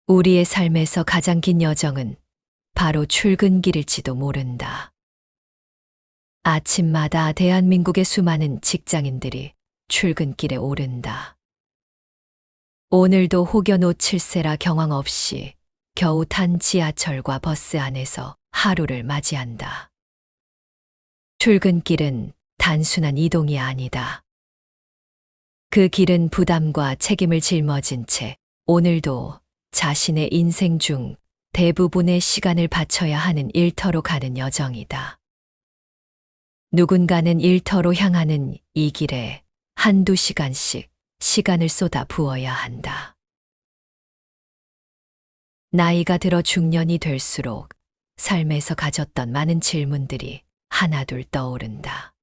우리의 삶에서 가장 긴 여정은 바로 출근길일지도 모른다. 아침마다 대한민국의 수많은 직장인들이 출근길에 오른다. 오늘도 혹여 놓칠세라 경황 없이 겨우 탄 지하철과 버스 안에서 하루를 맞이한다. 출근길은 단순한 이동이 아니다. 그 길은 부담과 책임을 짊어진 채 오늘도 자신의 인생 중 대부분의 시간을 바쳐야 하는 일터로 가는 여정이다. 누군가는 일터로 향하는 이 길에 한두 시간씩 시간을 쏟아 부어야 한다. 나이가 들어 중년이 될수록 삶에서 가졌던 많은 질문들이 하나둘 떠오른다.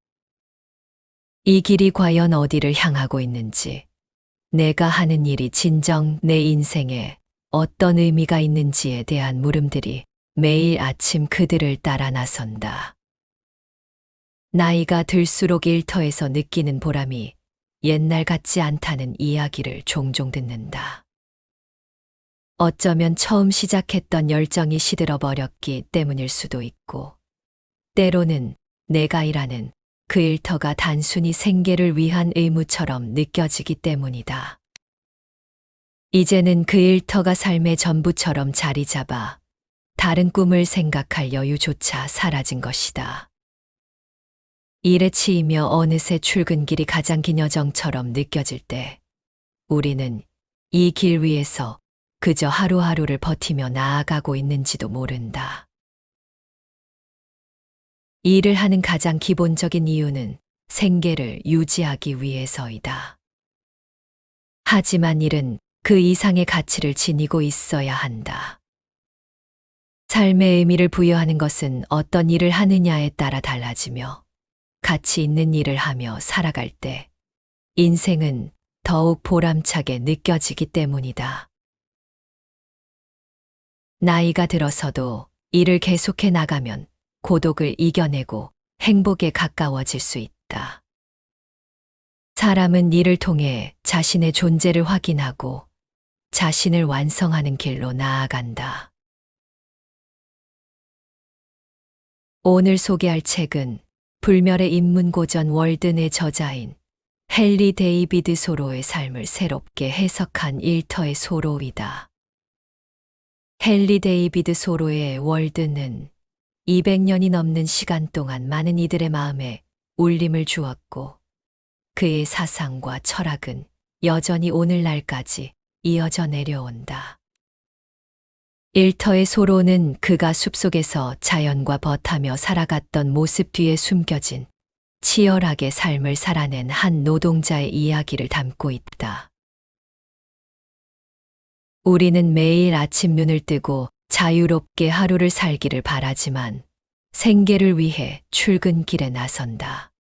이 길이 과연 어디를 향하고 있는지, 내가 하는 일이 진정 내 인생에 어떤 의미가 있는지에 대한 물음들이 매일 아침 그들을 따라 나선다. 나이가 들수록 일터에서 느끼는 보람이 옛날 같지 않다는 이야기를 종종 듣는다. 어쩌면 처음 시작했던 열정이 시들어 버렸기 때문일 수도 있고, 때로는 내가 일하는 그 일터가 단순히 생계를 위한 의무처럼 느껴지기 때문이다. 이제는 그 일터가 삶의 전부처럼 자리 잡아 다른 꿈을 생각할 여유조차 사라진 것이다. 일에 치이며 어느새 출근길이 가장 긴 여정처럼 느껴질 때 우리는 이 길 위에서 그저 하루하루를 버티며 나아가고 있는지도 모른다. 일을 하는 가장 기본적인 이유는 생계를 유지하기 위해서이다. 하지만 일은 그 이상의 가치를 지니고 있어야 한다. 삶의 의미를 부여하는 것은 어떤 일을 하느냐에 따라 달라지며 가치 있는 일을 하며 살아갈 때 인생은 더욱 보람차게 느껴지기 때문이다. 나이가 들어서도 일을 계속해 나가면 고독을 이겨내고 행복에 가까워질 수 있다. 사람은 일을 통해 자신의 존재를 확인하고 자신을 완성하는 길로 나아간다. 오늘 소개할 책은 불멸의 인문고전 월든의 저자인 헨리 데이비드 소로의 삶을 새롭게 해석한 일터의 소로이다. 헨리 데이비드 소로의 월든은 200년이 넘는 시간 동안 많은 이들의 마음에 울림을 주었고, 그의 사상과 철학은 여전히 오늘날까지 이어져 내려온다. 일터의 소로는 그가 숲속에서 자연과 벗하며 살아갔던 모습 뒤에 숨겨진 치열하게 삶을 살아낸 한 노동자의 이야기를 담고 있다. 우리는 매일 아침 눈을 뜨고 자유롭게 하루를 살기를 바라지만 생계를 위해 출근길에 나선다.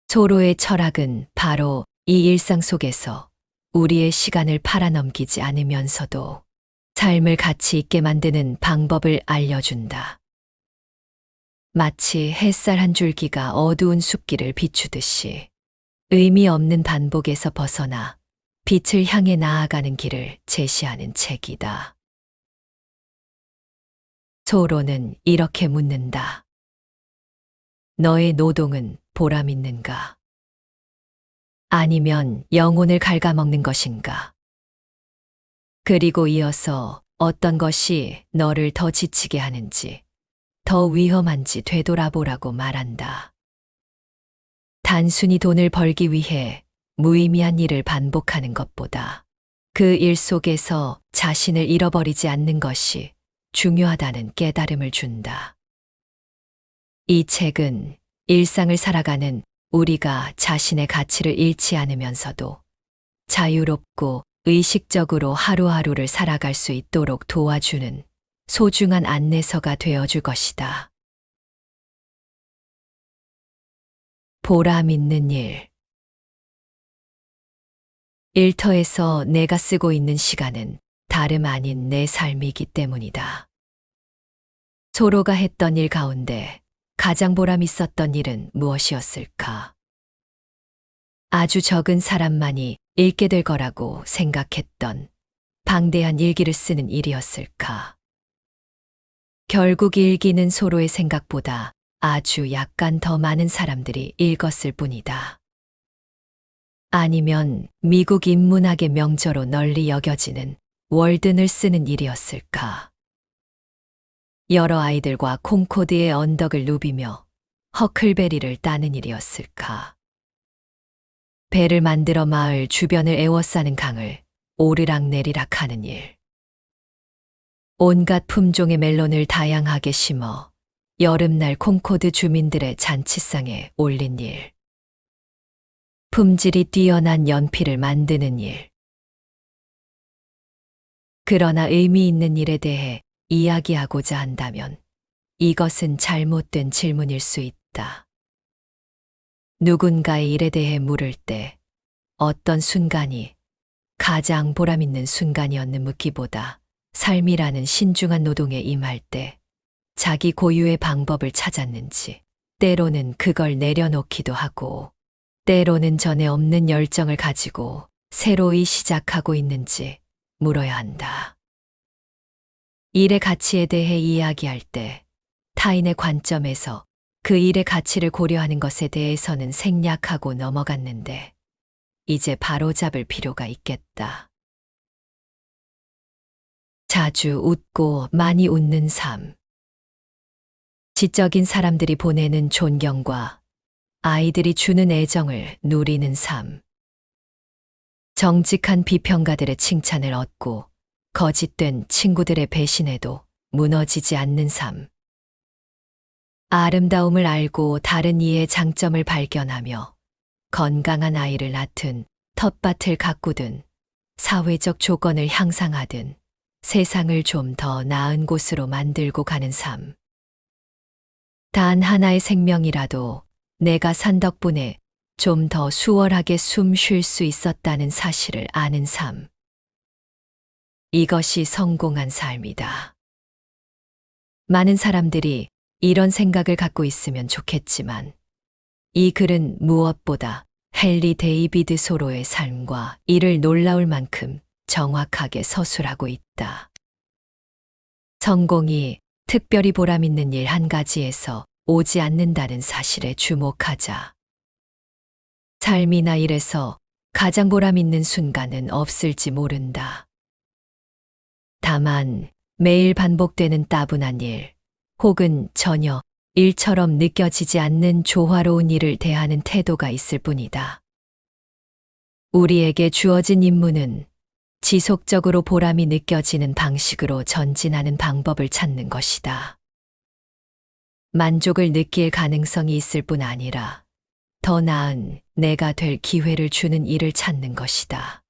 소로의 철학은 바로 이 일상 속에서 우리의 시간을 팔아넘기지 않으면서도 삶을 가치 있게 만드는 방법을 알려준다. 마치 햇살 한 줄기가 어두운 숲길을 비추듯이 의미 없는 반복에서 벗어나 빛을 향해 나아가는 길을 제시하는 책이다. 소로는 이렇게 묻는다. 너의 노동은 보람 있는가? 아니면 영혼을 갉아먹는 것인가? 그리고 이어서 어떤 것이 너를 더 지치게 하는지, 더 위험한지 되돌아보라고 말한다. 단순히 돈을 벌기 위해 무의미한 일을 반복하는 것보다 그 일 속에서 자신을 잃어버리지 않는 것이 중요하다는 깨달음을 준다. 이 책은 일상을 살아가는 우리가 자신의 가치를 잃지 않으면서도 자유롭고 의식적으로 하루하루를 살아갈 수 있도록 도와주는 소중한 안내서가 되어줄 것이다. 보람 있는 일. 일터에서 내가 쓰고 있는 시간은 다름 아닌 내 삶이기 때문이다. 소로가 했던 일 가운데 가장 보람 있었던 일은 무엇이었을까? 아주 적은 사람만이 읽게 될 거라고 생각했던 방대한 일기를 쓰는 일이었을까? 결국 일기는 서로의 생각보다 아주 약간 더 많은 사람들이 읽었을 뿐이다. 아니면 미국 인문학의 명저로 널리 여겨지는 월든을 쓰는 일이었을까? 여러 아이들과 콩코드의 언덕을 누비며 허클베리를 따는 일이었을까? 배를 만들어 마을 주변을 에워싸는 강을 오르락내리락 하는 일. 온갖 품종의 멜론을 다양하게 심어 여름날 콩코드 주민들의 잔치상에 올린 일. 품질이 뛰어난 연필을 만드는 일. 그러나 의미 있는 일에 대해 이야기하고자 한다면 이것은 잘못된 질문일 수 있다. 누군가의 일에 대해 물을 때 어떤 순간이 가장 보람있는 순간이었는 묻기보다 삶이라는 신중한 노동에 임할 때 자기 고유의 방법을 찾았는지, 때로는 그걸 내려놓기도 하고, 때로는 전에 없는 열정을 가지고 새로이 시작하고 있는지 물어야 한다. 일의 가치에 대해 이야기할 때 타인의 관점에서 그 일의 가치를 고려하는 것에 대해서는 생략하고 넘어갔는데, 이제 바로잡을 필요가 있겠다. 자주 웃고 많이 웃는 삶. 지적인 사람들이 보내는 존경과 아이들이 주는 애정을 누리는 삶. 정직한 비평가들의 칭찬을 얻고 거짓된 친구들의 배신에도 무너지지 않는 삶. 아름다움을 알고 다른 이의 장점을 발견하며 건강한 아이를 낳든 텃밭을 가꾸든 사회적 조건을 향상하든 세상을 좀 더 나은 곳으로 만들고 가는 삶. 단 하나의 생명이라도 내가 산 덕분에 좀 더 수월하게 숨 쉴 수 있었다는 사실을 아는 삶. 이것이 성공한 삶이다. 많은 사람들이 이런 생각을 갖고 있으면 좋겠지만, 이 글은 무엇보다 헨리 데이비드 소로의 삶과 이를 놀라울 만큼 정확하게 서술하고 있다. 성공이 특별히 보람있는 일 한 가지에서 오지 않는다는 사실에 주목하자. 삶이나 일에서 가장 보람있는 순간은 없을지 모른다. 다만 매일 반복되는 따분한 일, 혹은 전혀 일처럼 느껴지지 않는 조화로운 일을 대하는 태도가 있을 뿐이다. 우리에게 주어진 임무는 지속적으로 보람이 느껴지는 방식으로 전진하는 방법을 찾는 것이다. 만족을 느낄 가능성이 있을 뿐 아니라 더 나은 내가 될 기회를 주는 일을 찾는 것이다.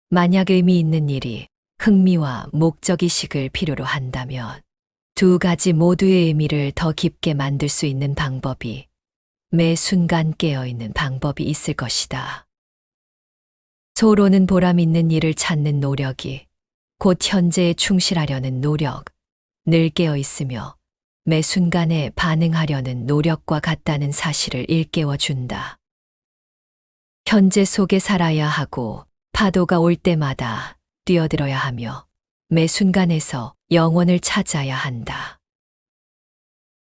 만약 의미 있는 일이 흥미와 목적의식을 필요로 한다면 두 가지 모두의 의미를 더 깊게 만들 수 있는 방법이 매 순간 깨어있는 방법이 있을 것이다. 소로는 보람 있는 일을 찾는 노력이 곧 현재에 충실하려는 노력, 늘 깨어있으며 매 순간에 반응하려는 노력과 같다는 사실을 일깨워 준다. 현재 속에 살아야 하고 파도가 올 때마다 뛰어들어야 하며 매 순간에서 영혼을 찾아야 한다.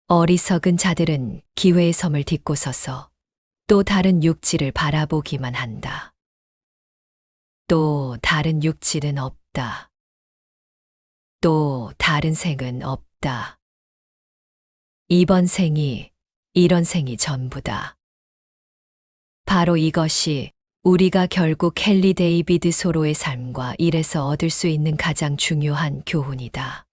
어리석은 자들은 기회의 섬을 딛고 서서 또 다른 육지를 바라보기만 한다. 또 다른 육지는 없다. 또 다른 생은 없다. 이번 생이, 이런 생이 전부다. 바로 이것이 우리가 결국 헨리 데이비드 소로의 삶과 일에서 얻을 수 있는 가장 중요한 교훈이다.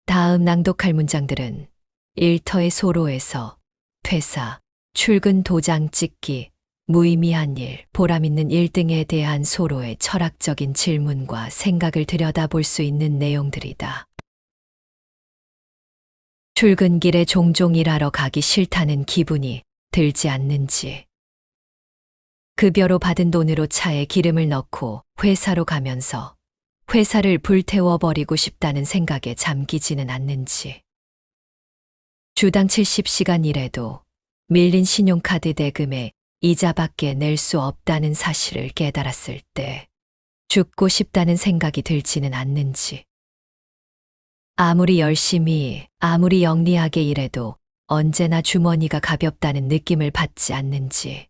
다음 낭독할 문장들은 일터의 소로에서 퇴사, 출근 도장 찍기, 무의미한 일, 보람있는 일 등에 대한 소로의 철학적인 질문과 생각을 들여다볼 수 있는 내용들이다. 출근길에 종종 일하러 가기 싫다는 기분이 들지 않는지, 급여로 받은 돈으로 차에 기름을 넣고 회사로 가면서 회사를 불태워버리고 싶다는 생각에 잠기지는 않는지, 주당 70시간 일해도 밀린 신용카드 대금에 이자밖에 낼 수 없다는 사실을 깨달았을 때 죽고 싶다는 생각이 들지는 않는지. 아무리 열심히, 아무리 영리하게 일해도 언제나 주머니가 가볍다는 느낌을 받지 않는지.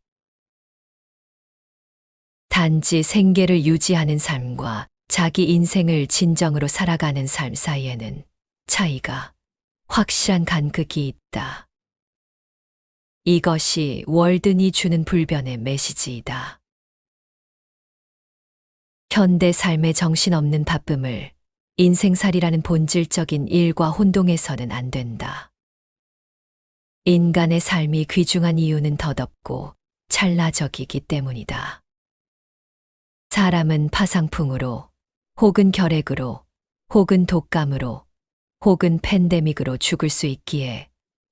단지 생계를 유지하는 삶과 자기 인생을 진정으로 살아가는 삶 사이에는 차이가, 확실한 간극이 있다. 이것이 월든이 주는 불변의 메시지이다. 현대 삶의 정신없는 바쁨을 인생살이라는 본질적인 일과 혼동해서는 안 된다. 인간의 삶이 귀중한 이유는 덧없고 찰나적이기 때문이다. 사람은 파상풍으로, 혹은 결핵으로, 혹은 독감으로, 혹은 팬데믹으로 죽을 수 있기에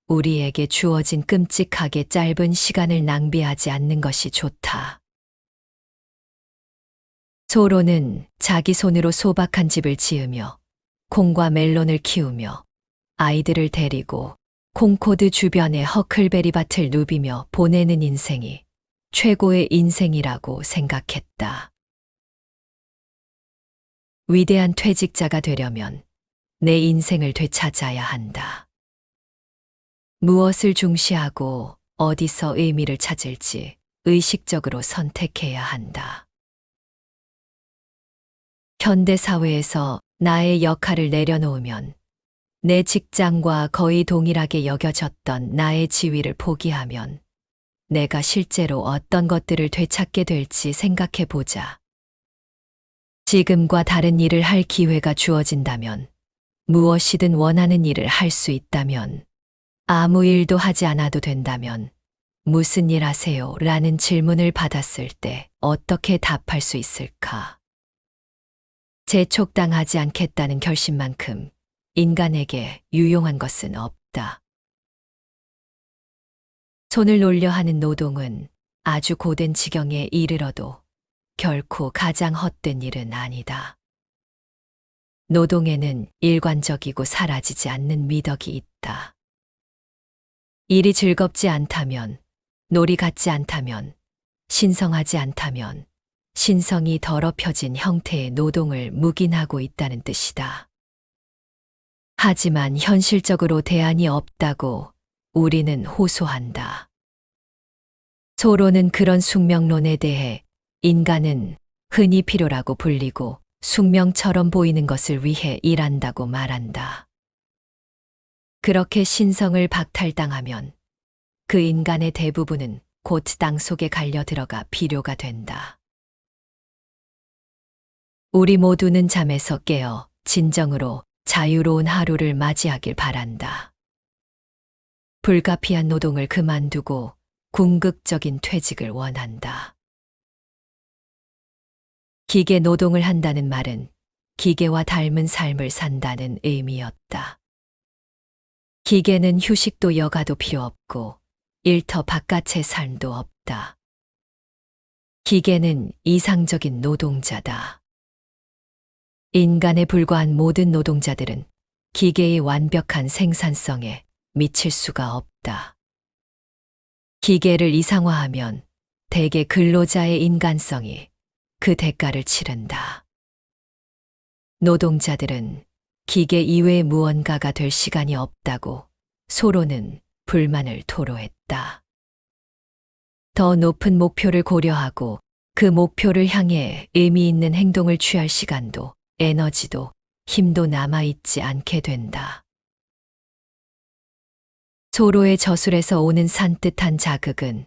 우리에게 주어진 끔찍하게 짧은 시간을 낭비하지 않는 것이 좋다. 소로는 자기 손으로 소박한 집을 지으며 콩과 멜론을 키우며 아이들을 데리고 콩코드 주변의 허클베리 밭을 누비며 보내는 인생이 최고의 인생이라고 생각했다. 위대한 퇴직자가 되려면 내 인생을 되찾아야 한다. 무엇을 중시하고 어디서 의미를 찾을지 의식적으로 선택해야 한다. 현대 사회에서 나의 역할을 내려놓으면 내 직장과 거의 동일하게 여겨졌던 나의 지위를 포기하면 내가 실제로 어떤 것들을 되찾게 될지 생각해 보자. 지금과 다른 일을 할 기회가 주어진다면, 무엇이든 원하는 일을 할 수 있다면, 아무 일도 하지 않아도 된다면, 무슨 일 하세요? 라는 질문을 받았을 때 어떻게 답할 수 있을까? 재촉당하지 않겠다는 결심만큼 인간에게 유용한 것은 없다. 손을 놀려 하는 노동은 아주 고된 지경에 이르러도 결코 가장 헛된 일은 아니다. 노동에는 일관적이고 사라지지 않는 미덕이 있다. 일이 즐겁지 않다면, 놀이 같지 않다면, 신성하지 않다면, 신성이 더럽혀진 형태의 노동을 묵인하고 있다는 뜻이다. 하지만 현실적으로 대안이 없다고 우리는 호소한다. 소로는 그런 숙명론에 대해 인간은 흔히 필요라고 불리고 숙명처럼 보이는 것을 위해 일한다고 말한다. 그렇게 신성을 박탈당하면 그 인간의 대부분은 곧 땅 속에 갈려 들어가 비료가 된다. 우리 모두는 잠에서 깨어 진정으로 자유로운 하루를 맞이하길 바란다. 불가피한 노동을 그만두고 궁극적인 퇴직을 원한다. 기계 노동을 한다는 말은 기계와 닮은 삶을 산다는 의미였다. 기계는 휴식도 여가도 필요 없고 일터 바깥의 삶도 없다. 기계는 이상적인 노동자다. 인간에 불과한 모든 노동자들은 기계의 완벽한 생산성에 미칠 수가 없다. 기계를 이상화하면 대개 근로자의 인간성이 그 대가를 치른다. 노동자들은 기계 이외의 무언가가 될 시간이 없다고 소로는 불만을 토로했다. 더 높은 목표를 고려하고 그 목표를 향해 의미 있는 행동을 취할 시간도 에너지도 힘도 남아있지 않게 된다. 소로의 저술에서 오는 산뜻한 자극은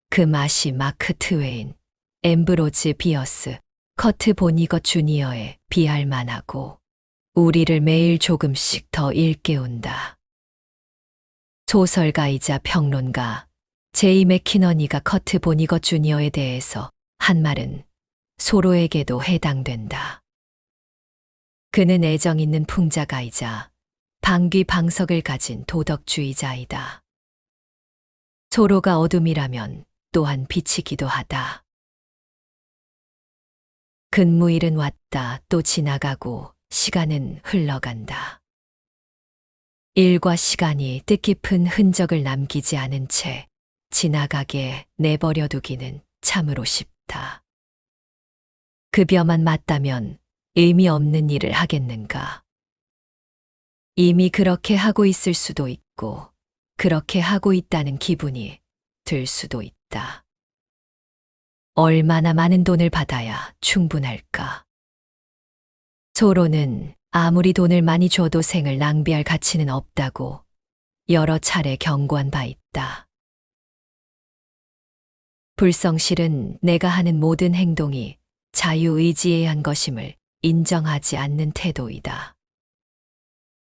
그 맛이 마크 트웨인, 앰브로즈 비어스, 커트 보니거 주니어에 비할 만하고 우리를 매일 조금씩 더 일깨운다. 소설가이자 평론가 제이 맥키너니가 커트 보니거 주니어에 대해서 한 말은 소로에게도 해당된다. 그는 애정 있는 풍자가이자 방귀방석을 가진 도덕주의자이다. 소로가 어둠이라면 또한 빛이기도 하다. 근무일은 왔다 또 지나가고 시간은 흘러간다. 일과 시간이 뜻깊은 흔적을 남기지 않은 채 지나가게 내버려 두기는 참으로 쉽다. 급여만 맞다면 의미 없는 일을 하겠는가? 이미 그렇게 하고 있을 수도 있고, 그렇게 하고 있다는 기분이 들 수도 있다. 얼마나 많은 돈을 받아야 충분할까? 소로는 아무리 돈을 많이 줘도 생을 낭비할 가치는 없다고 여러 차례 경고한 바 있다. 불성실은 내가 하는 모든 행동이 자유의지에 의한 것임을 인정하지 않는 태도이다.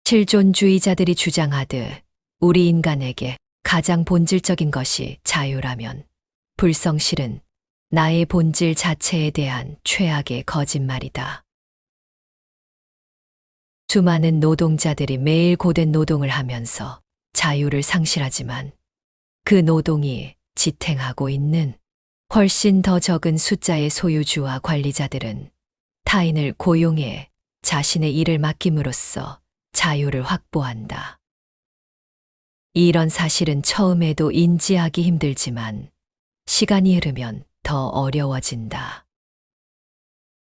실존주의자들이 주장하듯 우리 인간에게 가장 본질적인 것이 자유라면 불성실은 나의 본질 자체에 대한 최악의 거짓말이다. 수많은 노동자들이 매일 고된 노동을 하면서 자유를 상실하지만 그 노동이 지탱하고 있는 훨씬 더 적은 숫자의 소유주와 관리자들은 타인을 고용해 자신의 일을 맡김으로써 자유를 확보한다. 이런 사실은 처음에도 인지하기 힘들지만 시간이 흐르면 더 어려워진다.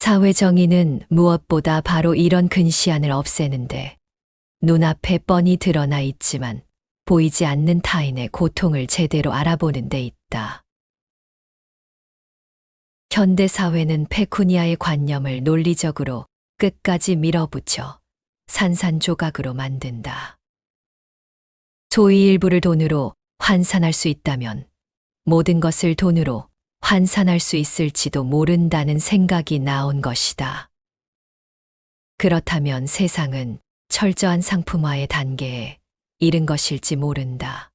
사회 정의는 무엇보다 바로 이런 근시안을 없애는데 눈앞에 뻔히 드러나 있지만 보이지 않는 타인의 고통을 제대로 알아보는 데 있다. 현대 사회는 페쿠니아의 관념을 논리적으로 끝까지 밀어붙여 산산조각으로 만든다. 소위 일부를 돈으로 환산할 수 있다면 모든 것을 돈으로 환산할 수 있을지도 모른다는 생각이 나온 것이다. 그렇다면 세상은 철저한 상품화의 단계에 이른 것일지 모른다.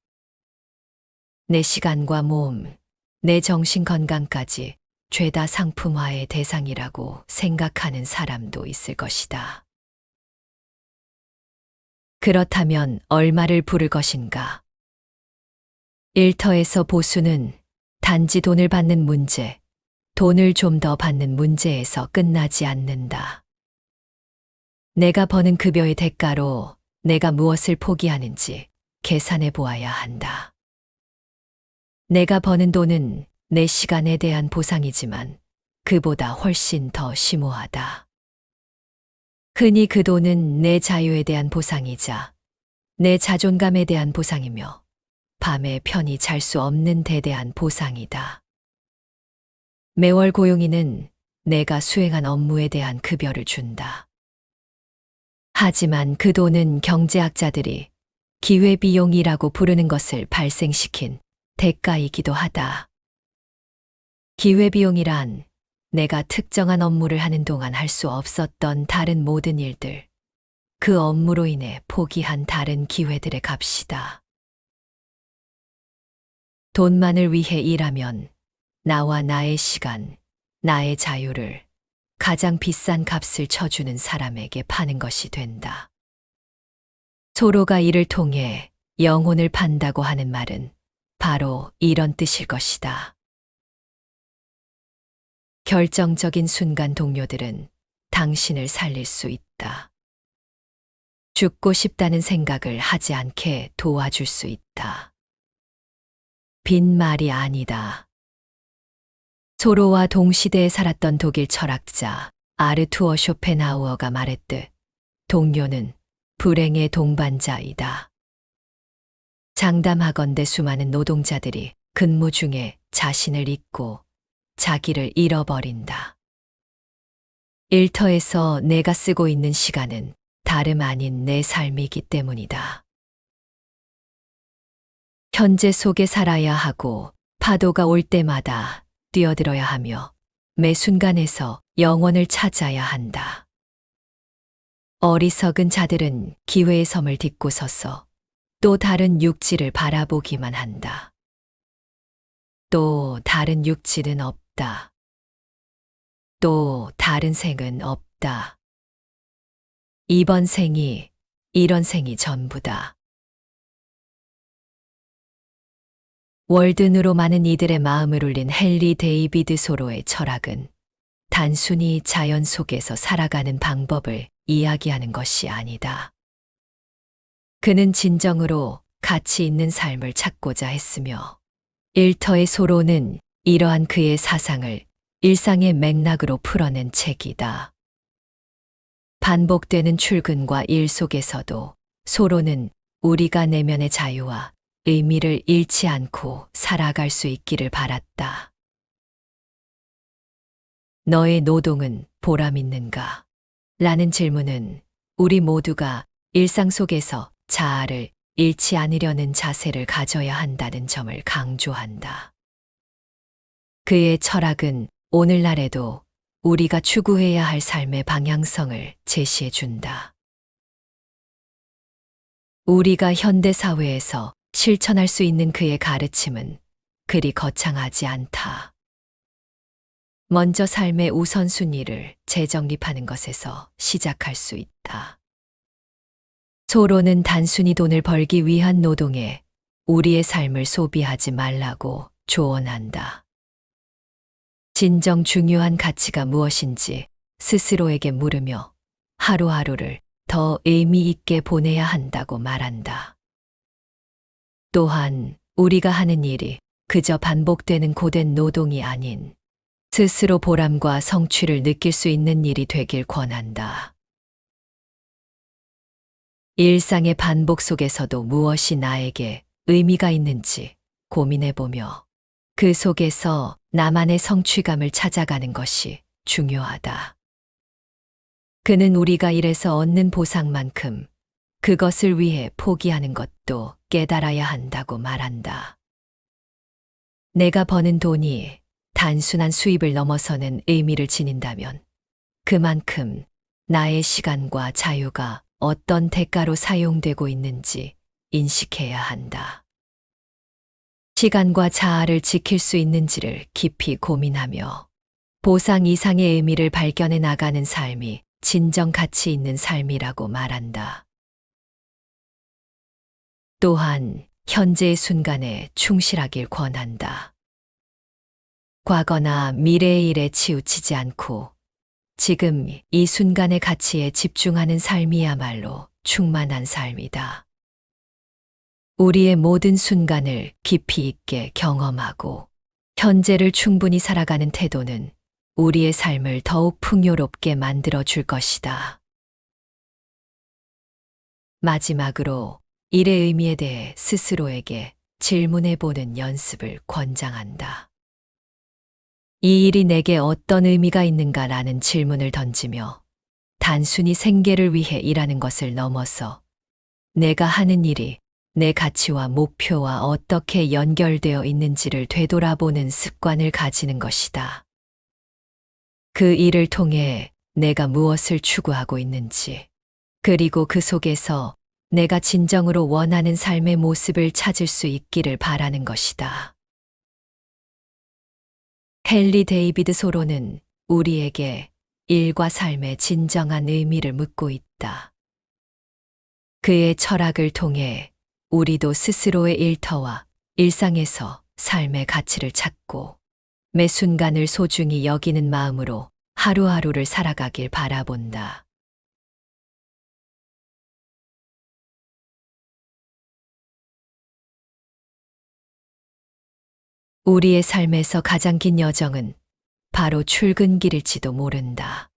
내 시간과 몸, 내 정신 건강까지 죄다 상품화의 대상이라고 생각하는 사람도 있을 것이다. 그렇다면 얼마를 부를 것인가? 일터에서 보수는 단지 돈을 받는 문제, 돈을 좀 더 받는 문제에서 끝나지 않는다. 내가 버는 급여의 대가로 내가 무엇을 포기하는지 계산해 보아야 한다. 내가 버는 돈은 내 시간에 대한 보상이지만 그보다 훨씬 더 심오하다. 흔히 그 돈은 내 자유에 대한 보상이자 내 자존감에 대한 보상이며 밤에 편히 잘 수 없는 데 대한 보상이다. 매월 고용인은 내가 수행한 업무에 대한 급여를 준다. 하지만 그 돈은 경제학자들이 기회비용이라고 부르는 것을 발생시킨 대가이기도 하다. 기회비용이란 내가 특정한 업무를 하는 동안 할 수 없었던 다른 모든 일들, 그 업무로 인해 포기한 다른 기회들의 값이다. 돈만을 위해 일하면 나와 나의 시간, 나의 자유를 가장 비싼 값을 쳐주는 사람에게 파는 것이 된다. 소로가 이를 통해 영혼을 판다고 하는 말은 바로 이런 뜻일 것이다. 결정적인 순간 동료들은 당신을 살릴 수 있다. 죽고 싶다는 생각을 하지 않게 도와줄 수 있다. 빈말이 아니다. 소로와 동시대에 살았던 독일 철학자 아르투어 쇼펜하우어가 말했듯 동료는 불행의 동반자이다. 장담하건대 수많은 노동자들이 근무 중에 자신을 잊고 자기를 잃어버린다. 일터에서 내가 쓰고 있는 시간은 다름 아닌 내 삶이기 때문이다. 현재 속에 살아야 하고 파도가 올 때마다 뛰어들어야 하며 매 순간에서 영원을 찾아야 한다. 어리석은 자들은 기회의 섬을 딛고 서서 또 다른 육지를 바라보기만 한다. 또 다른 육지는 없다. 또 다른 생은 없다. 이번 생이 이런 생이 전부다. 월든으로 많은 이들의 마음을 울린 헨리 데이비드 소로의 철학은 단순히 자연 속에서 살아가는 방법을 이야기하는 것이 아니다. 그는 진정으로 가치 있는 삶을 찾고자 했으며 일터의 소로는 이러한 그의 사상을 일상의 맥락으로 풀어낸 책이다. 반복되는 출근과 일 속에서도 소로는 우리가 내면의 자유와 의미를 잃지 않고 살아갈 수 있기를 바랐다. 너의 노동은 보람 있는가? 라는 질문은 우리 모두가 일상 속에서 자아를 잃지 않으려는 자세를 가져야 한다는 점을 강조한다. 그의 철학은 오늘날에도 우리가 추구해야 할 삶의 방향성을 제시해 준다. 우리가 현대 사회에서 실천할 수 있는 그의 가르침은 그리 거창하지 않다. 먼저 삶의 우선순위를 재정립하는 것에서 시작할 수 있다. 소로는 단순히 돈을 벌기 위한 노동에 우리의 삶을 소비하지 말라고 조언한다. 진정 중요한 가치가 무엇인지 스스로에게 물으며 하루하루를 더 의미 있게 보내야 한다고 말한다. 또한 우리가 하는 일이 그저 반복되는 고된 노동이 아닌 스스로 보람과 성취를 느낄 수 있는 일이 되길 권한다. 일상의 반복 속에서도 무엇이 나에게 의미가 있는지 고민해보며 그 속에서 나만의 성취감을 찾아가는 것이 중요하다. 그는 우리가 일해서 얻는 보상만큼 그것을 위해 포기하는 것도 깨달아야 한다고 말한다. 내가 버는 돈이 단순한 수입을 넘어서는 의미를 지닌다면 그만큼 나의 시간과 자유가 어떤 대가로 사용되고 있는지 인식해야 한다. 시간과 자아를 지킬 수 있는지를 깊이 고민하며 보상 이상의 의미를 발견해 나가는 삶이 진정 가치 있는 삶이라고 말한다. 또한 현재의 순간에 충실하길 권한다. 과거나 미래의 일에 치우치지 않고 지금 이 순간의 가치에 집중하는 삶이야말로 충만한 삶이다. 우리의 모든 순간을 깊이 있게 경험하고 현재를 충분히 살아가는 태도는 우리의 삶을 더욱 풍요롭게 만들어 줄 것이다. 마지막으로 일의 의미에 대해 스스로에게 질문해 보는 연습을 권장한다. 이 일이 내게 어떤 의미가 있는가라는 질문을 던지며 단순히 생계를 위해 일하는 것을 넘어서 내가 하는 일이 내 가치와 목표와 어떻게 연결되어 있는지를 되돌아보는 습관을 가지는 것이다. 그 일을 통해 내가 무엇을 추구하고 있는지, 그리고 그 속에서 내가 진정으로 원하는 삶의 모습을 찾을 수 있기를 바라는 것이다. 헨리 데이비드 소로는 우리에게 일과 삶의 진정한 의미를 묻고 있다. 그의 철학을 통해 우리도 스스로의 일터와 일상에서 삶의 가치를 찾고 매 순간을 소중히 여기는 마음으로 하루하루를 살아가길 바라본다. 우리의 삶에서 가장 긴 여정은 바로 출근길일지도 모른다.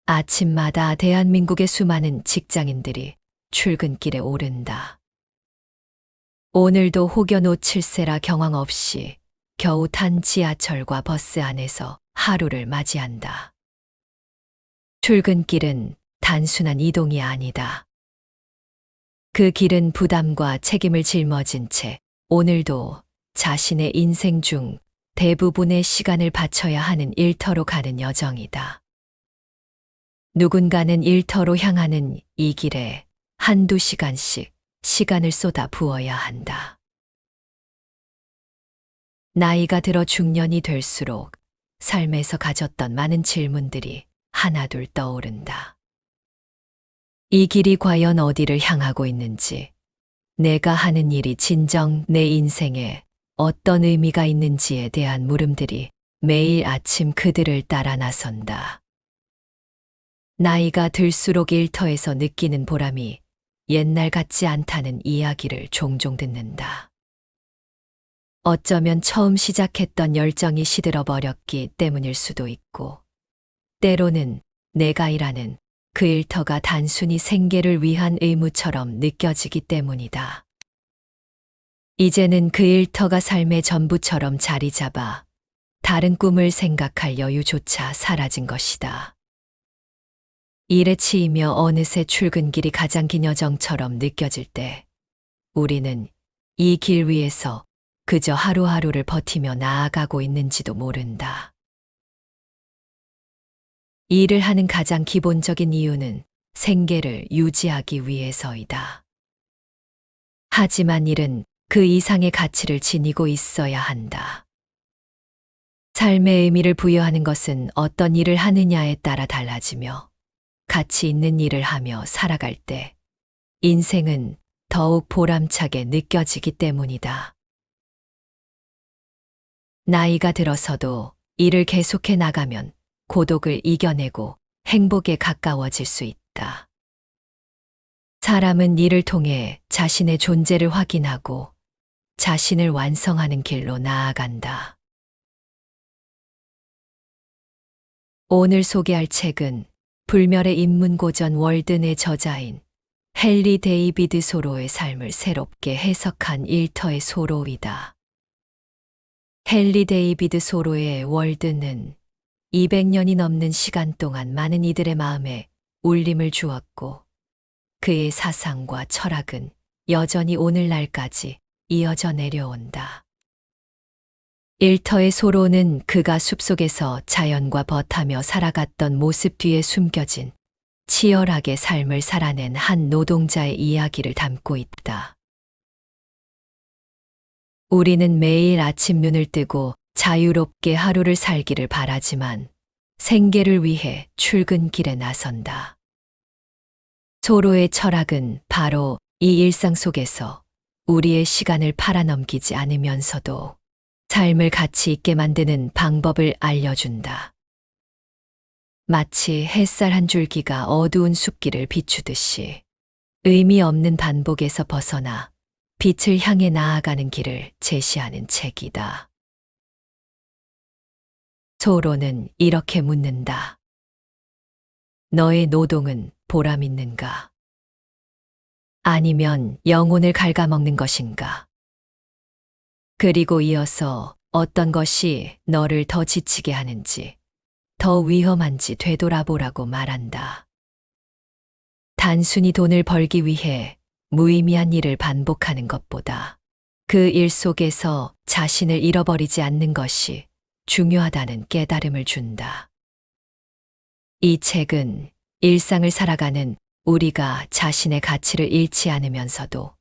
아침마다 대한민국의 수많은 직장인들이 출근길에 오른다. 오늘도 혹여 놓칠세라 경황 없이 겨우 탄 지하철과 버스 안에서 하루를 맞이한다. 출근길은 단순한 이동이 아니다. 그 길은 부담과 책임을 짊어진 채 오늘도 자신의 인생 중 대부분의 시간을 바쳐야 하는 일터로 가는 여정이다. 누군가는 일터로 향하는 이 길에 한두 시간씩 시간을 쏟아 부어야 한다. 나이가 들어 중년이 될수록 삶에서 가졌던 많은 질문들이 하나둘 떠오른다. 이 길이 과연 어디를 향하고 있는지, 내가 하는 일이 진정 내 인생에 어떤 의미가 있는지에 대한 물음들이 매일 아침 그들을 따라 나선다. 나이가 들수록 일터에서 느끼는 보람이 옛날 같지 않다는 이야기를 종종 듣는다. 어쩌면 처음 시작했던 열정이 시들어 버렸기 때문일 수도 있고, 때로는 내가 일하는 그 일터가 단순히 생계를 위한 의무처럼 느껴지기 때문이다. 이제는 그 일터가 삶의 전부처럼 자리 잡아 다른 꿈을 생각할 여유조차 사라진 것이다. 일에 치이며 어느새 출근길이 가장 긴 여정처럼 느껴질 때, 우리는 이 길 위에서 그저 하루하루를 버티며 나아가고 있는지도 모른다. 일을 하는 가장 기본적인 이유는 생계를 유지하기 위해서이다. 하지만 일은 그 이상의 가치를 지니고 있어야 한다. 삶의 의미를 부여하는 것은 어떤 일을 하느냐에 따라 달라지며, 가치 있는 일을 하며 살아갈 때 인생은 더욱 보람차게 느껴지기 때문이다. 나이가 들어서도 일을 계속해 나가면 고독을 이겨내고 행복에 가까워질 수 있다. 사람은 일을 통해 자신의 존재를 확인하고 자신을 완성하는 길로 나아간다. 오늘 소개할 책은 불멸의 인문고전 월든의 저자인 헨리 데이비드 소로의 삶을 새롭게 해석한 일터의 소로이다. 헨리 데이비드 소로의 월든은 200년이 넘는 시간 동안 많은 이들의 마음에 울림을 주었고, 그의 사상과 철학은 여전히 오늘날까지 이어져 내려온다. 일터의 소로는 그가 숲속에서 자연과 벗하며 살아갔던 모습 뒤에 숨겨진 치열하게 삶을 살아낸 한 노동자의 이야기를 담고 있다. 우리는 매일 아침 눈을 뜨고 자유롭게 하루를 살기를 바라지만 생계를 위해 출근길에 나선다. 소로의 철학은 바로 이 일상 속에서 우리의 시간을 팔아넘기지 않으면서도 삶을 가치 있게 만드는 방법을 알려준다. 마치 햇살 한 줄기가 어두운 숲길을 비추듯이 의미 없는 반복에서 벗어나 빛을 향해 나아가는 길을 제시하는 책이다. 소로는 이렇게 묻는다. 너의 노동은 보람 있는가? 아니면 영혼을 갉아먹는 것인가? 그리고 이어서 어떤 것이 너를 더 지치게 하는지, 더 위험한지 되돌아보라고 말한다. 단순히 돈을 벌기 위해 무의미한 일을 반복하는 것보다 그 일 속에서 자신을 잃어버리지 않는 것이 중요하다는 깨달음을 준다. 이 책은 일상을 살아가는 우리가 자신의 가치를 잃지 않으면서도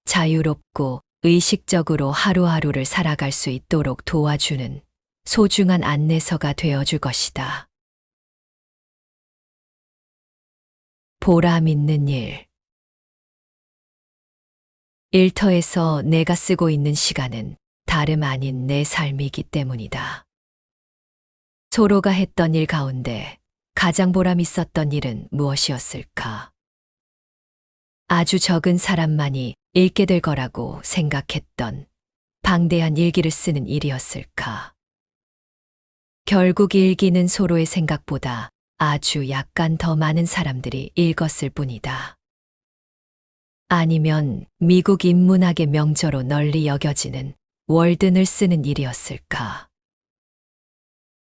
자유롭고 의식적으로 하루하루를 살아갈 수 있도록 도와주는 소중한 안내서가 되어줄 것이다. 보람 있는 일. 일터에서 내가 쓰고 있는 시간은 다름 아닌 내 삶이기 때문이다. 소로가 했던 일 가운데 가장 보람 있었던 일은 무엇이었을까? 아주 적은 사람만이 읽게 될 거라고 생각했던 방대한 일기를 쓰는 일이었을까? 결국 일기는 소로의 생각보다 아주 약간 더 많은 사람들이 읽었을 뿐이다. 아니면 미국 인문학의 명저로 널리 여겨지는 월든을 쓰는 일이었을까?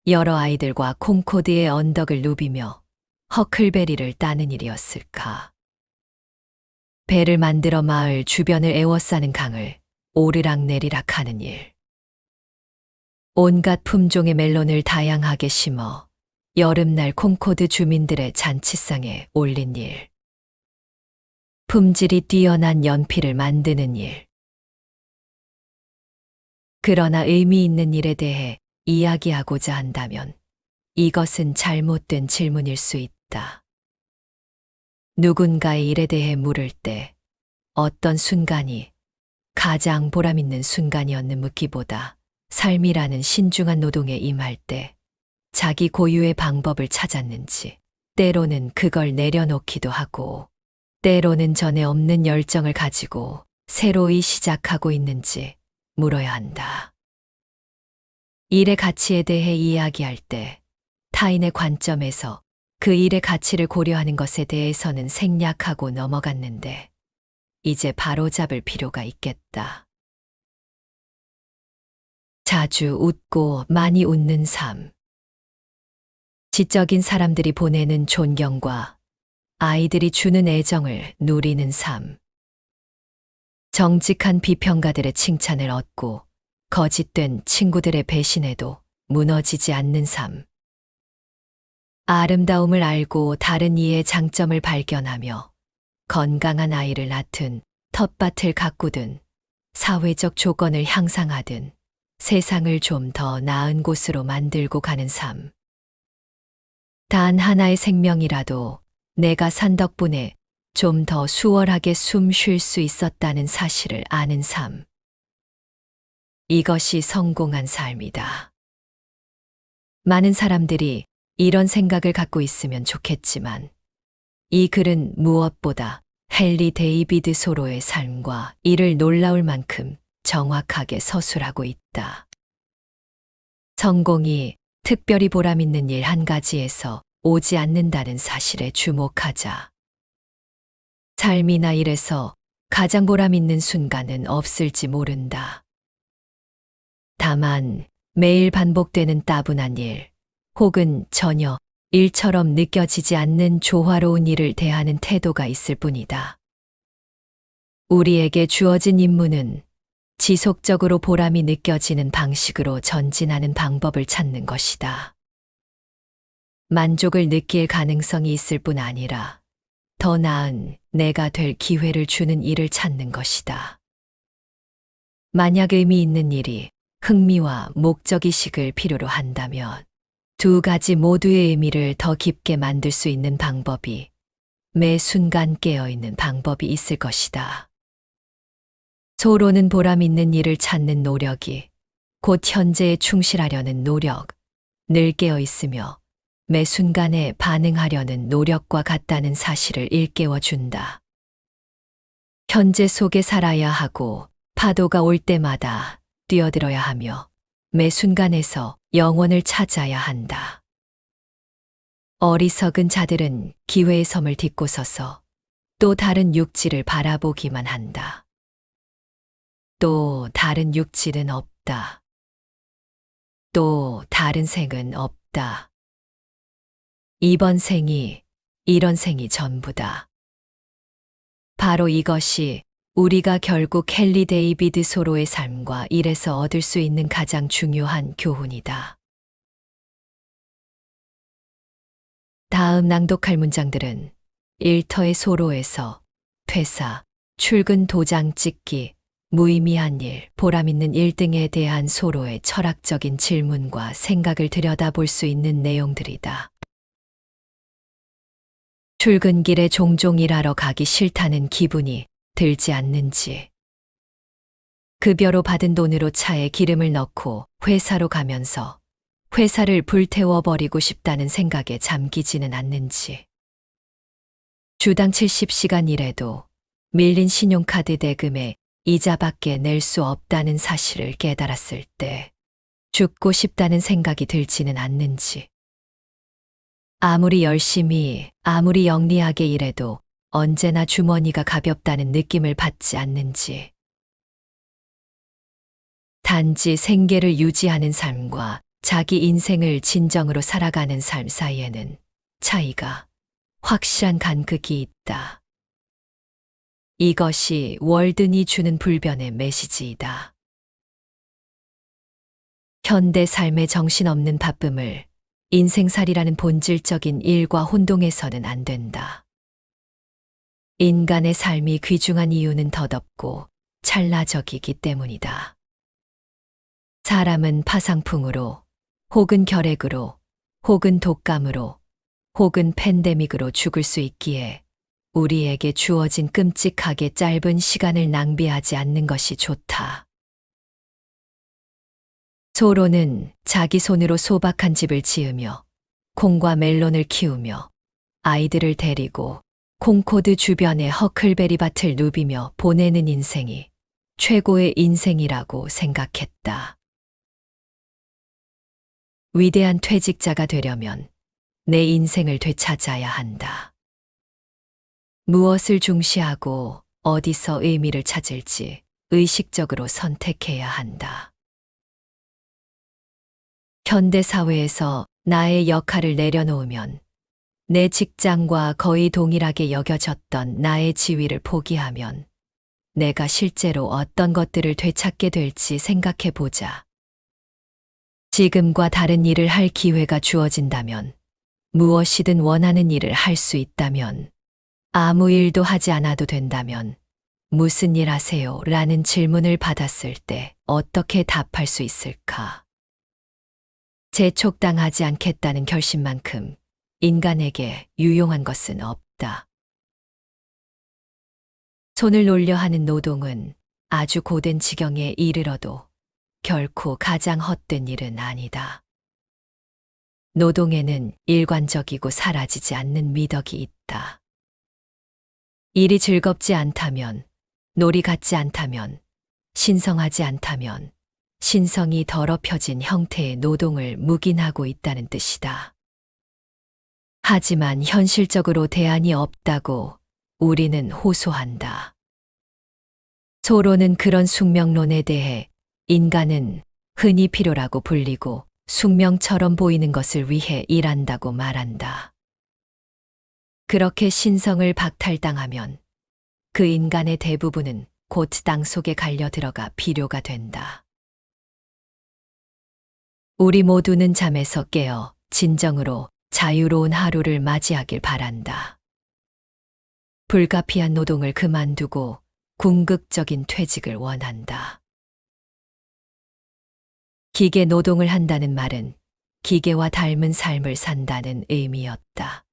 여러 아이들과 콩코드의 언덕을 누비며 허클베리를 따는 일이었을까? 배를 만들어 마을 주변을 에워싸는 강을 오르락내리락 하는 일. 온갖 품종의 멜론을 다양하게 심어 여름날 콩코드 주민들의 잔치상에 올린 일. 품질이 뛰어난 연필을 만드는 일. 그러나 의미 있는 일에 대해 이야기하고자 한다면 이것은 잘못된 질문일 수 있다. 누군가의 일에 대해 물을 때 어떤 순간이 가장 보람 있는 순간이었는 묻기보다 삶이라는 신중한 노동에 임할 때 자기 고유의 방법을 찾았는지, 때로는 그걸 내려놓기도 하고, 때로는 전에 없는 열정을 가지고 새로이 시작하고 있는지 물어야 한다. 일의 가치에 대해 이야기할 때 타인의 관점에서 그 일의 가치를 고려하는 것에 대해서는 생략하고 넘어갔는데 이제 바로잡을 필요가 있겠다. 자주 웃고 많이 웃는 삶. 지적인 사람들이 보내는 존경과 아이들이 주는 애정을 누리는 삶. 정직한 비평가들의 칭찬을 얻고 거짓된 친구들의 배신에도 무너지지 않는 삶. 아름다움을 알고 다른 이의 장점을 발견하며 건강한 아이를 낳든 텃밭을 가꾸든 사회적 조건을 향상하든 세상을 좀 더 나은 곳으로 만들고 가는 삶. 단 하나의 생명이라도 내가 산 덕분에 좀 더 수월하게 숨 쉴 수 있었다는 사실을 아는 삶. 이것이 성공한 삶이다. 많은 사람들이 이런 생각을 갖고 있으면 좋겠지만 이 글은 무엇보다 헨리 데이비드 소로의 삶과 이를 놀라울 만큼 정확하게 서술하고 있다. 성공이 특별히 보람있는 일 한 가지에서 오지 않는다는 사실에 주목하자. 삶이나 일에서 가장 보람있는 순간은 없을지 모른다. 다만 매일 반복되는 따분한 일, 혹은 전혀 일처럼 느껴지지 않는 조화로운 일을 대하는 태도가 있을 뿐이다. 우리에게 주어진 임무는 지속적으로 보람이 느껴지는 방식으로 전진하는 방법을 찾는 것이다. 만족을 느낄 가능성이 있을 뿐 아니라 더 나은 내가 될 기회를 주는 일을 찾는 것이다. 만약 의미 있는 일이 흥미와 목적의식을 필요로 한다면 두 가지 모두의 의미를 더 깊게 만들 수 있는 방법이 매 순간 깨어있는 방법이 있을 것이다. 소로는 보람 있는 일을 찾는 노력이 곧 현재에 충실하려는 노력, 늘 깨어있으며 매 순간에 반응하려는 노력과 같다는 사실을 일깨워준다. 현재 속에 살아야 하고 파도가 올 때마다 뛰어들어야 하며 매 순간에서 영원을 찾아야 한다. 어리석은 자들은 기회의 섬을 딛고 서서 또 다른 육지를 바라보기만 한다. 또 다른 육지는 없다. 또 다른 생은 없다. 이번 생이, 이런 생이 전부다. 바로 이것이 우리가 결국 헨리 데이비드 소로의 삶과 일에서 얻을 수 있는 가장 중요한 교훈이다. 다음 낭독할 문장들은 일터의 소로에서 퇴사, 출근 도장 찍기, 무의미한 일, 보람있는 일 등에 대한 소로의 철학적인 질문과 생각을 들여다볼 수 있는 내용들이다. 출근길에 종종 일하러 가기 싫다는 기분이 들지 않는지, 급여로 받은 돈으로 차에 기름을 넣고 회사로 가면서 회사를 불태워버리고 싶다는 생각에 잠기지는 않는지, 주당 70시간 일해도 밀린 신용카드 대금에 이자밖에 낼 수 없다는 사실을 깨달았을 때 죽고 싶다는 생각이 들지는 않는지, 아무리 열심히, 아무리 영리하게 일해도 언제나 주머니가 가볍다는 느낌을 받지 않는지, 단지 생계를 유지하는 삶과 자기 인생을 진정으로 살아가는 삶 사이에는 차이가, 확실한 간극이 있다. 이것이 월든이 주는 불변의 메시지이다. 현대 삶의 정신없는 바쁨을 인생살이라는 본질적인 일과 혼동해서는 안 된다. 인간의 삶이 귀중한 이유는 덧없고 찰나적이기 때문이다. 사람은 파상풍으로, 혹은 결핵으로, 혹은 독감으로, 혹은 팬데믹으로 죽을 수 있기에 우리에게 주어진 끔찍하게 짧은 시간을 낭비하지 않는 것이 좋다. 소로는 자기 손으로 소박한 집을 지으며 콩과 멜론을 키우며 아이들을 데리고 콩코드 주변의 허클베리 밭을 누비며 보내는 인생이 최고의 인생이라고 생각했다. 위대한 퇴직자가 되려면 내 인생을 되찾아야 한다. 무엇을 중시하고 어디서 의미를 찾을지 의식적으로 선택해야 한다. 현대 사회에서 나의 역할을 내려놓으면 내 직장과 거의 동일하게 여겨졌던 나의 지위를 포기하면 내가 실제로 어떤 것들을 되찾게 될지 생각해 보자. 지금과 다른 일을 할 기회가 주어진다면, 무엇이든 원하는 일을 할 수 있다면, 아무 일도 하지 않아도 된다면, 무슨 일 하세요? 라는 질문을 받았을 때 어떻게 답할 수 있을까? 재촉당하지 않겠다는 결심만큼 인간에게 유용한 것은 없다. 손을 놀려 하는 노동은 아주 고된 지경에 이르러도 결코 가장 헛된 일은 아니다. 노동에는 일관적이고 사라지지 않는 미덕이 있다. 일이 즐겁지 않다면, 놀이 같지 않다면, 신성하지 않다면, 신성이 더럽혀진 형태의 노동을 묵인하고 있다는 뜻이다. 하지만 현실적으로 대안이 없다고 우리는 호소한다. 소로는 그런 숙명론에 대해 인간은 흔히 필요라고 불리고 숙명처럼 보이는 것을 위해 일한다고 말한다. 그렇게 신성을 박탈당하면 그 인간의 대부분은 곧 땅 속에 갈려 들어가 비료가 된다. 우리 모두는 잠에서 깨어 진정으로 자유로운 하루를 맞이하길 바란다. 불가피한 노동을 그만두고 궁극적인 퇴직을 원한다. 기계 노동을 한다는 말은 기계와 닮은 삶을 산다는 의미였다.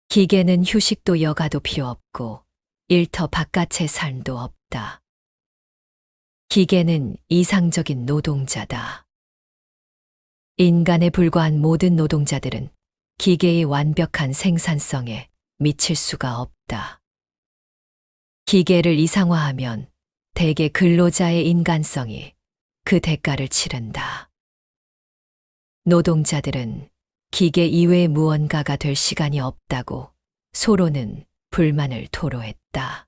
기계는 휴식도 여가도 필요 없고 일터 바깥의 삶도 없다. 기계는 이상적인 노동자다. 인간에 불과한 모든 노동자들은 기계의 완벽한 생산성에 미칠 수가 없다. 기계를 이상화하면 대개 근로자의 인간성이 그 대가를 치른다. 노동자들은 기계 이외의 무언가가 될 시간이 없다고 소로는 불만을 토로했다.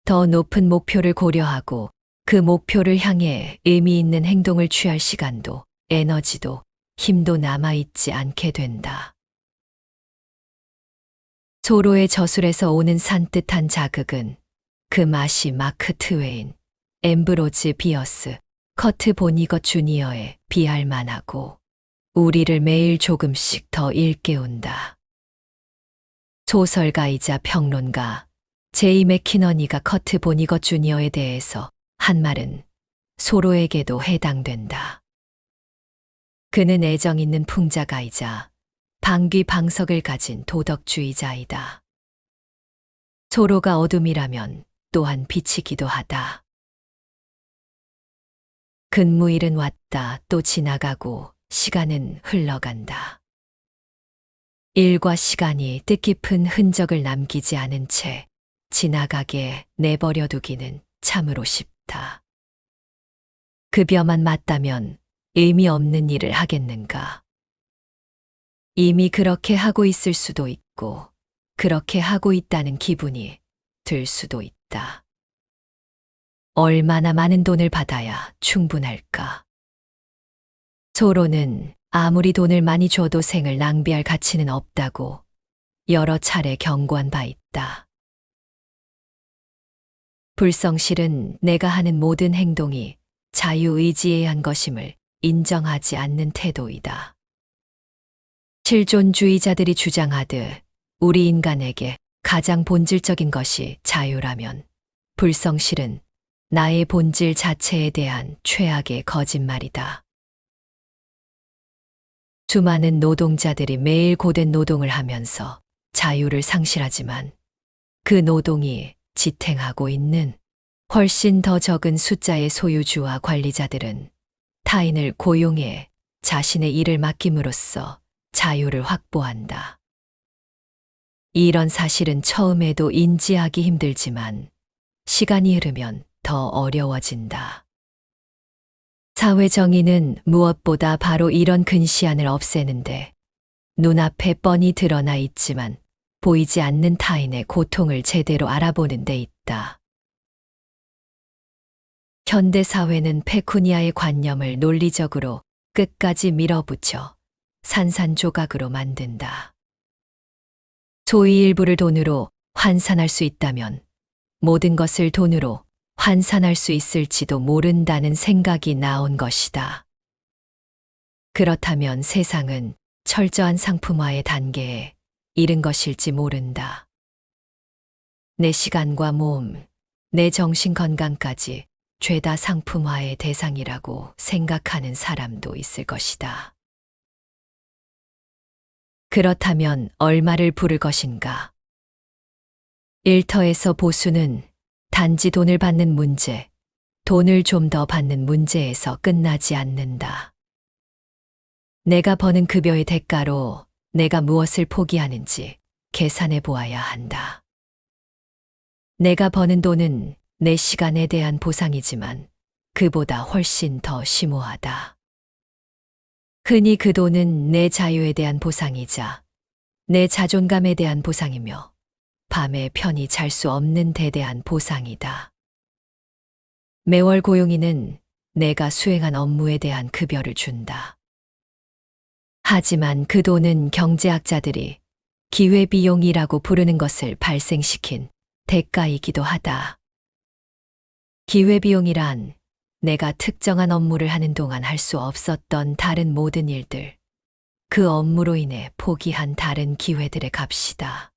더 높은 목표를 고려하고 그 목표를 향해 의미 있는 행동을 취할 시간도 에너지도 힘도 남아있지 않게 된다. 소로의 저술에서 오는 산뜻한 자극은 그 맛이 마크 트웨인, 앰브로즈 비어스, 커트 보니것 주니어에 비할 만하고 우리를 매일 조금씩 더 일깨운다. 소설가이자 평론가 제이 맥키너니가 커트 보니것 주니어에 대해서 한 말은 소로에게도 해당된다. 그는 애정 있는 풍자가이자 방귀방석을 가진 도덕주의자이다. 소로가 어둠이라면 또한 빛이기도 하다. 근무일은 왔다 또 지나가고 시간은 흘러간다. 일과 시간이 뜻깊은 흔적을 남기지 않은 채 지나가게 내버려 두기는 참으로 쉽다. 급여만 맞다면 의미 없는 일을 하겠는가? 이미 그렇게 하고 있을 수도 있고, 그렇게 하고 있다는 기분이 들 수도 있다. 얼마나 많은 돈을 받아야 충분할까? 소로는 아무리 돈을 많이 줘도 생을 낭비할 가치는 없다고 여러 차례 경고한 바 있다. 불성실은 내가 하는 모든 행동이 자유의지에 의한 것임을 인정하지 않는 태도이다. 실존주의자들이 주장하듯 우리 인간에게 가장 본질적인 것이 자유라면 불성실은 나의 본질 자체에 대한 최악의 거짓말이다. 수많은 노동자들이 매일 고된 노동을 하면서 자유를 상실하지만 그 노동이 지탱하고 있는 훨씬 더 적은 숫자의 소유주와 관리자들은 타인을 고용해 자신의 일을 맡김으로써 자유를 확보한다. 이런 사실은 처음에도 인지하기 힘들지만 시간이 흐르면 더 어려워진다. 사회 정의는 무엇보다 바로 이런 근시안을 없애는데 눈앞에 뻔히 드러나 있지만 보이지 않는 타인의 고통을 제대로 알아보는 데 있다. 현대 사회는 페쿠니아의 관념을 논리적으로 끝까지 밀어붙여 산산조각으로 만든다. 소위 일부를 돈으로 환산할 수 있다면 모든 것을 돈으로 환산할 수 있을지도 모른다는 생각이 나온 것이다. 그렇다면 세상은 철저한 상품화의 단계에 이른 것일지 모른다. 내 시간과 몸, 내 정신 건강까지 죄다 상품화의 대상이라고 생각하는 사람도 있을 것이다. 그렇다면 얼마를 부를 것인가? 일터에서 보수는 단지 돈을 받는 문제, 돈을 좀 더 받는 문제에서 끝나지 않는다. 내가 버는 급여의 대가로 내가 무엇을 포기하는지 계산해 보아야 한다. 내가 버는 돈은 내 시간에 대한 보상이지만 그보다 훨씬 더 심오하다. 흔히 그 돈은 내 자유에 대한 보상이자 내 자존감에 대한 보상이며 밤에 편히 잘 수 없는 데 대한 보상이다. 매월 고용인은 내가 수행한 업무에 대한 급여를 준다. 하지만 그 돈은 경제학자들이 기회비용이라고 부르는 것을 발생시킨 대가이기도 하다. 기회비용이란 내가 특정한 업무를 하는 동안 할 수 없었던 다른 모든 일들, 그 업무로 인해 포기한 다른 기회들의 값이다.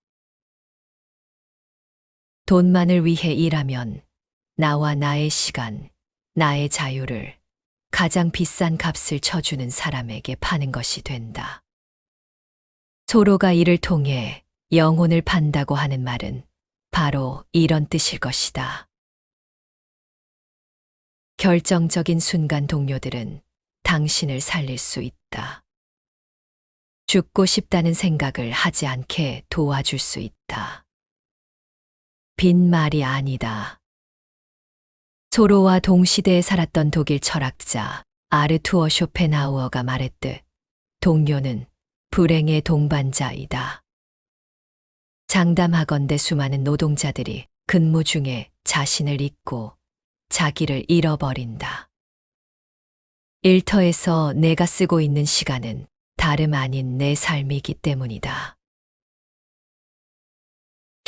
돈만을 위해 일하면 나와 나의 시간, 나의 자유를 가장 비싼 값을 쳐주는 사람에게 파는 것이 된다. 서로가 이를 통해 영혼을 판다고 하는 말은 바로 이런 뜻일 것이다. 결정적인 순간 동료들은 당신을 살릴 수 있다. 죽고 싶다는 생각을 하지 않게 도와줄 수 있다. 빈말이 아니다. 소로와 동시대에 살았던 독일 철학자 아르투어 쇼펜하우어가 말했듯 동료는 불행의 동반자이다. 장담하건대 수많은 노동자들이 근무 중에 자신을 잊고 자기를 잃어버린다. 일터에서 내가 쓰고 있는 시간은 다름 아닌 내 삶이기 때문이다.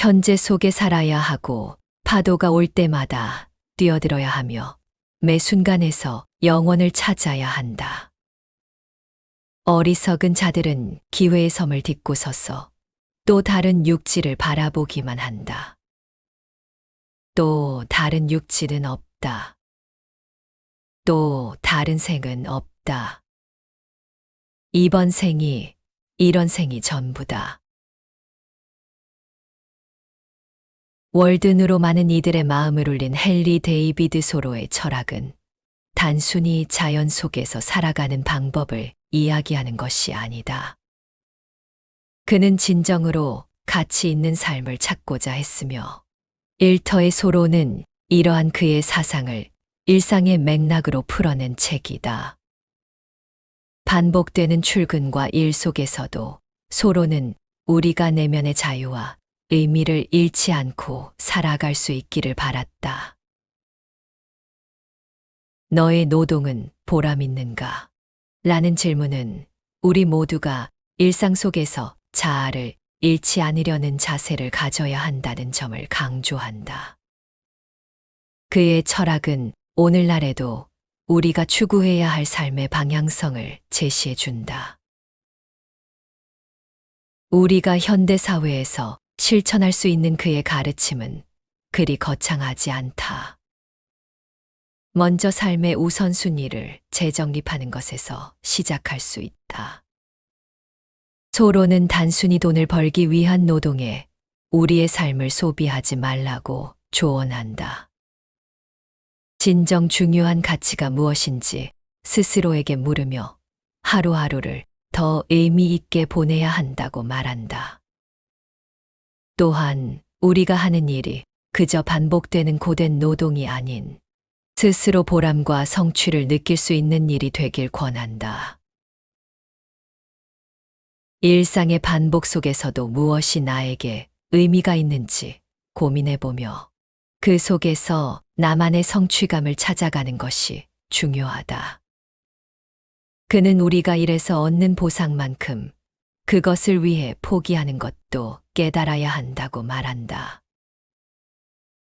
현재 속에 살아야 하고 파도가 올 때마다 뛰어들어야 하며 매 순간에서 영원을 찾아야 한다. 어리석은 자들은 기회의 섬을 딛고 서서 또 다른 육지를 바라보기만 한다. 또 다른 육지는 없다. 또 다른 생은 없다. 이번 생이, 이런 생이 전부다. 월든으로 많은 이들의 마음을 울린 헨리 데이비드 소로의 철학은 단순히 자연 속에서 살아가는 방법을 이야기하는 것이 아니다. 그는 진정으로 가치 있는 삶을 찾고자 했으며 일터의 소로는 이러한 그의 사상을 일상의 맥락으로 풀어낸 책이다. 반복되는 출근과 일 속에서도 소로는 우리가 내면의 자유와 의미를 잃지 않고 살아갈 수 있기를 바랐다. 너의 노동은 보람 있는가? 라는 질문은 우리 모두가 일상 속에서 자아를 잃지 않으려는 자세를 가져야 한다는 점을 강조한다. 그의 철학은 오늘날에도 우리가 추구해야 할 삶의 방향성을 제시해 준다. 우리가 현대 사회에서 실천할 수 있는 그의 가르침은 그리 거창하지 않다. 먼저 삶의 우선순위를 재정립하는 것에서 시작할 수 있다. 소로는 단순히 돈을 벌기 위한 노동에 우리의 삶을 소비하지 말라고 조언한다. 진정 중요한 가치가 무엇인지 스스로에게 물으며 하루하루를 더 의미 있게 보내야 한다고 말한다. 또한 우리가 하는 일이 그저 반복되는 고된 노동이 아닌 스스로 보람과 성취를 느낄 수 있는 일이 되길 권한다. 일상의 반복 속에서도 무엇이 나에게 의미가 있는지 고민해보며 그 속에서 나만의 성취감을 찾아가는 것이 중요하다. 그는 우리가 일해서 얻는 보상만큼 그것을 위해 포기하는 것도 깨달아야 한다고 말한다.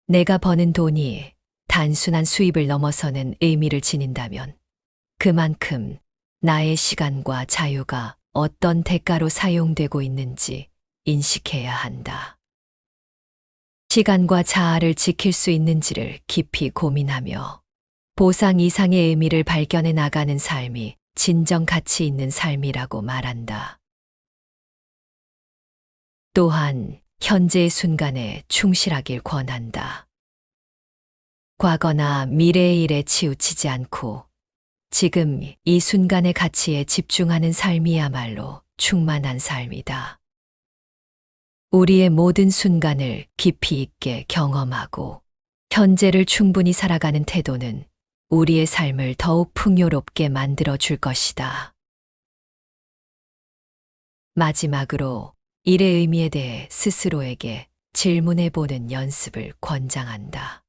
내가 버는 돈이 단순한 수입을 넘어서는 의미를 지닌다면 그만큼 나의 시간과 자유가 어떤 대가로 사용되고 있는지 인식해야 한다. 시간과 자아를 지킬 수 있는지를 깊이 고민하며 보상 이상의 의미를 발견해 나가는 삶이 진정 가치 있는 삶이라고 말한다. 또한 현재의 순간에 충실하길 권한다. 과거나 미래의 일에 치우치지 않고 지금 이 순간의 가치에 집중하는 삶이야말로 충만한 삶이다. 우리의 모든 순간을 깊이 있게 경험하고 현재를 충분히 살아가는 태도는 우리의 삶을 더욱 풍요롭게 만들어 줄 것이다. 마지막으로 일의 의미에 대해 스스로에게 질문해 보는 연습을 권장한다.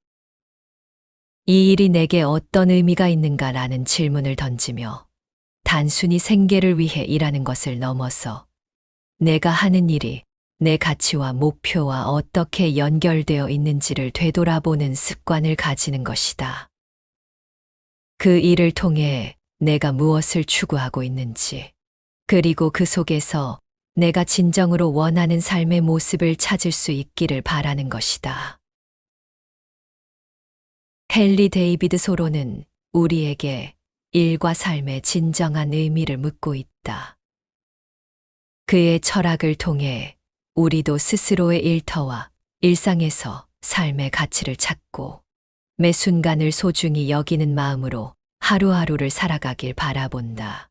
이 일이 내게 어떤 의미가 있는가라는 질문을 던지며 단순히 생계를 위해 일하는 것을 넘어서 내가 하는 일이 내 가치와 목표와 어떻게 연결되어 있는지를 되돌아보는 습관을 가지는 것이다. 그 일을 통해 내가 무엇을 추구하고 있는지, 그리고 그 속에서 내가 진정으로 원하는 삶의 모습을 찾을 수 있기를 바라는 것이다. 헨리 데이비드 소로는 우리에게 일과 삶의 진정한 의미를 묻고 있다. 그의 철학을 통해 우리도 스스로의 일터와 일상에서 삶의 가치를 찾고 매 순간을 소중히 여기는 마음으로 하루하루를 살아가길 바라본다.